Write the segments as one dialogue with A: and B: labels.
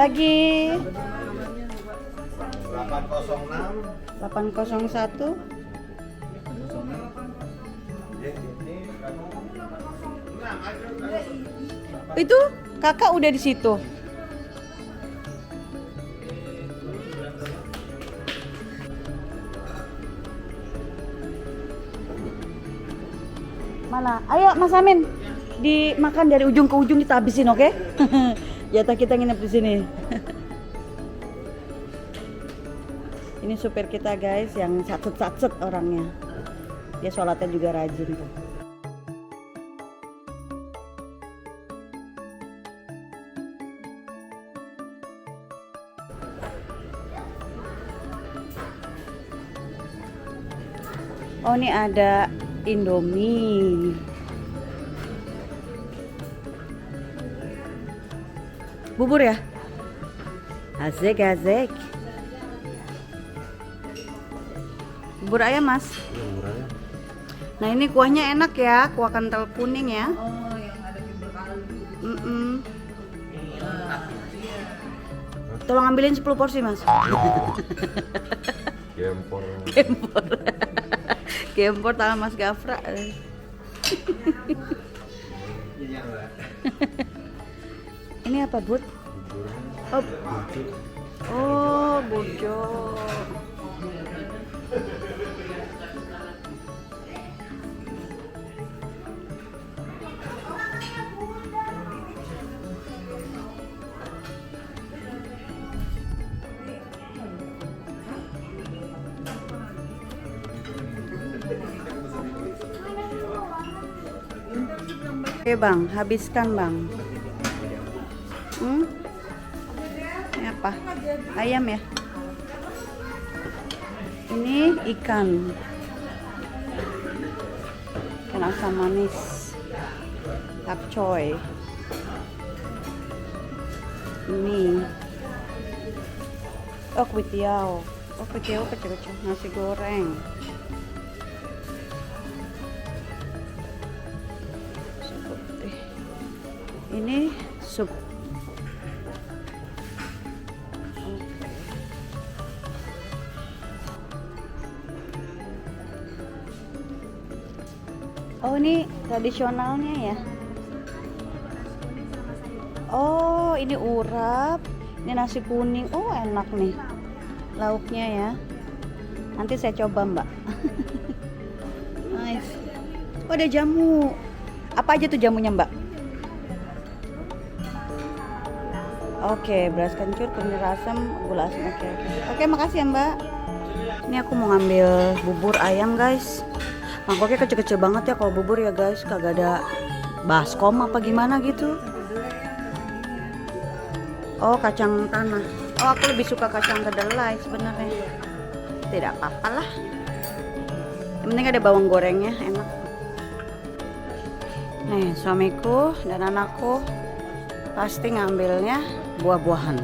A: Pagi.
B: 806.
A: 801. Itu kakak udah di situ. Mana? Ayo Mas Amin, dimakan dari ujung ke ujung kita habisin, oke? Jatah kita nginep di sini. Ini supir kita guys, yang satset orangnya. Dia sholatnya juga rajin tuh. Oh, ini ada Indomie. Bubur ya? Asik. Bubur ayam, Mas. Nah, ini kuahnya enak ya, kuah kental kuning ya.
C: Oh, yang ada bubur.
A: Tolong ambilin 10 porsi, Mas.
B: Gempor.
A: Gempor tangan Mas Gafra. Ini apa, Bud? Oh, burjo. Oke bang, habiskan bang. Ini apa? Ayam ya? Ini ikan. Ikan asam manis. Kapcoy. Ini. Oh, kuitiao. Oh, kuitiao kecil-kecil. Nasi goreng. Ini sup. Oh, ini tradisionalnya ya. Oh, ini urap. Ini nasi kuning. Oh, enak nih lauknya ya. Nanti saya coba, Mbak. Nice. Oh, ada jamu. Apa aja tuh jamunya, Mbak? Oke, beras kencur, kunyit asam, gula asam. Oke, makasih ya Mbak. Ini aku mau ngambil bubur ayam guys. Mangkoknya kecil-kecil banget ya kalau bubur ya guys. Kagak ada baskom apa gimana gitu. Oh, kacang tanah. Oh, aku lebih suka kacang kedelai sebenarnya. Tidak apa-apa lah. Yang penting ada bawang gorengnya, enak. Nih, suamiku dan anakku pasti ngambilnya buah-buahan.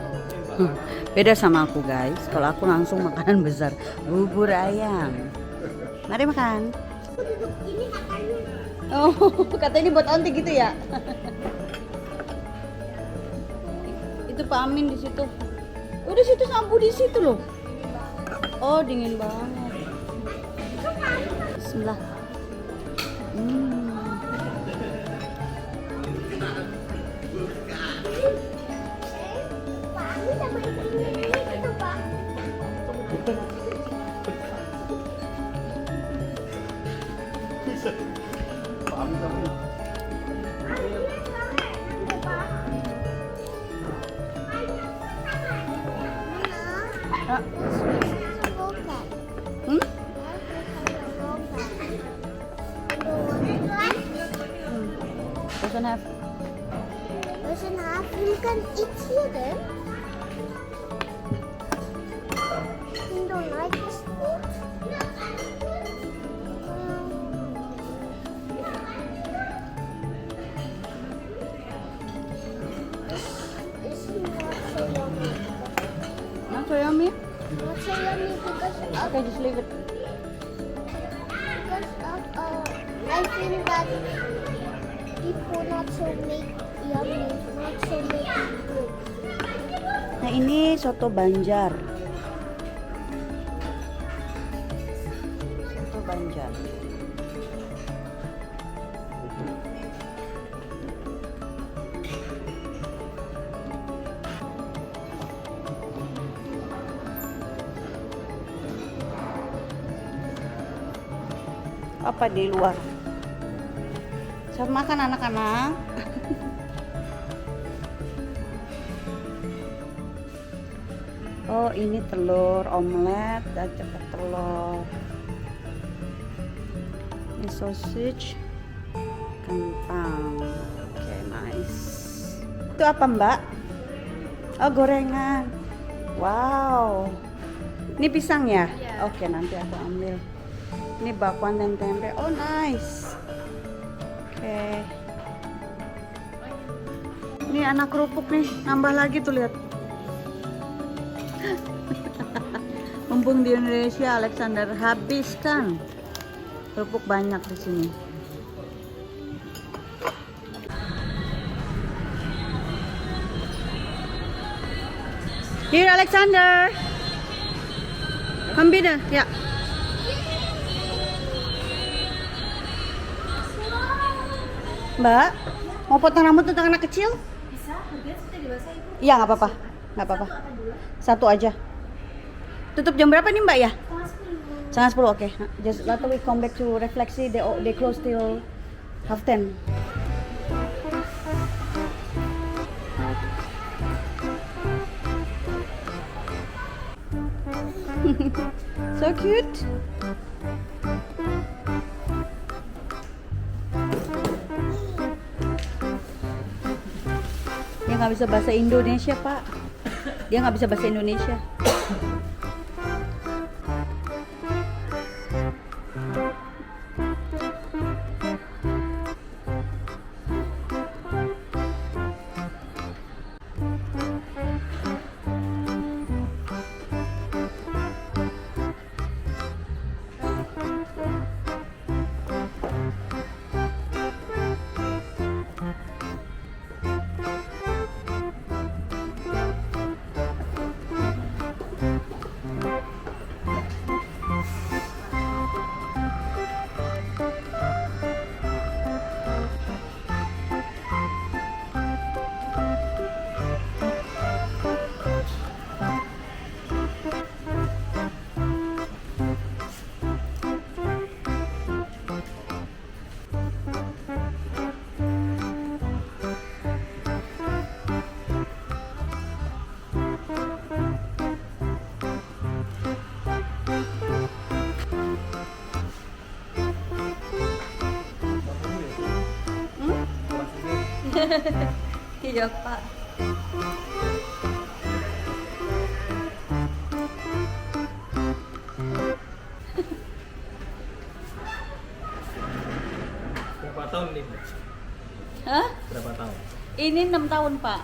A: Beda sama aku guys. Kalau aku langsung makanan besar, bubur ayam. Mari makan. Oh, kata ini buat onti gitu ya. Itu Pak Amin di situ. Oh, di situ sampo di situ loh. Oh, dingin banget. Bismillah.
D: Doesn't have. You can eat here then. You don't like this food? This is not so yummy.
A: Not so yummy?
D: Not so yummy because
A: Okay, just leave it.
D: I feel that people not so make yummy, not so make good.
A: Nah ini soto Banjar. Soto Banjar. Apa di luar? Sama makan anak-anak. Oh ini telur omelet dan cepat telur. Ini sausage, kentang. Oke, nice. Itu apa Mbak? Oh gorengan. Wow. Ini pisang ya? Oke nanti aku ambil. Ini bakwan dan tempe. Oh nice. Oke. Ini anak kerupuk nih, nambah lagi tuh lihat. Mumpung di Indonesia, Alexander habis kan. Kerupuk banyak di sini. Here Alexander. Come bitte, ya. Mbak, mau potong rambut untuk anak kecil?
D: Bisa, harganya sudah dewasa ibu.
A: Iya, nggak apa-apa. Nggak apa-apa. Satu aja. Tutup jam berapa nih Mbak ya? Setengah 10, oke. Just later we come back to Refleksi, they close till 10:30. So cute. Dia nggak bisa bahasa Indonesia Pak. Dia nggak bisa bahasa Indonesia. Iya Pak.
B: Berapa tahun nih?
A: Hah?
B: Berapa tahun?
A: Ini 6 tahun Pak.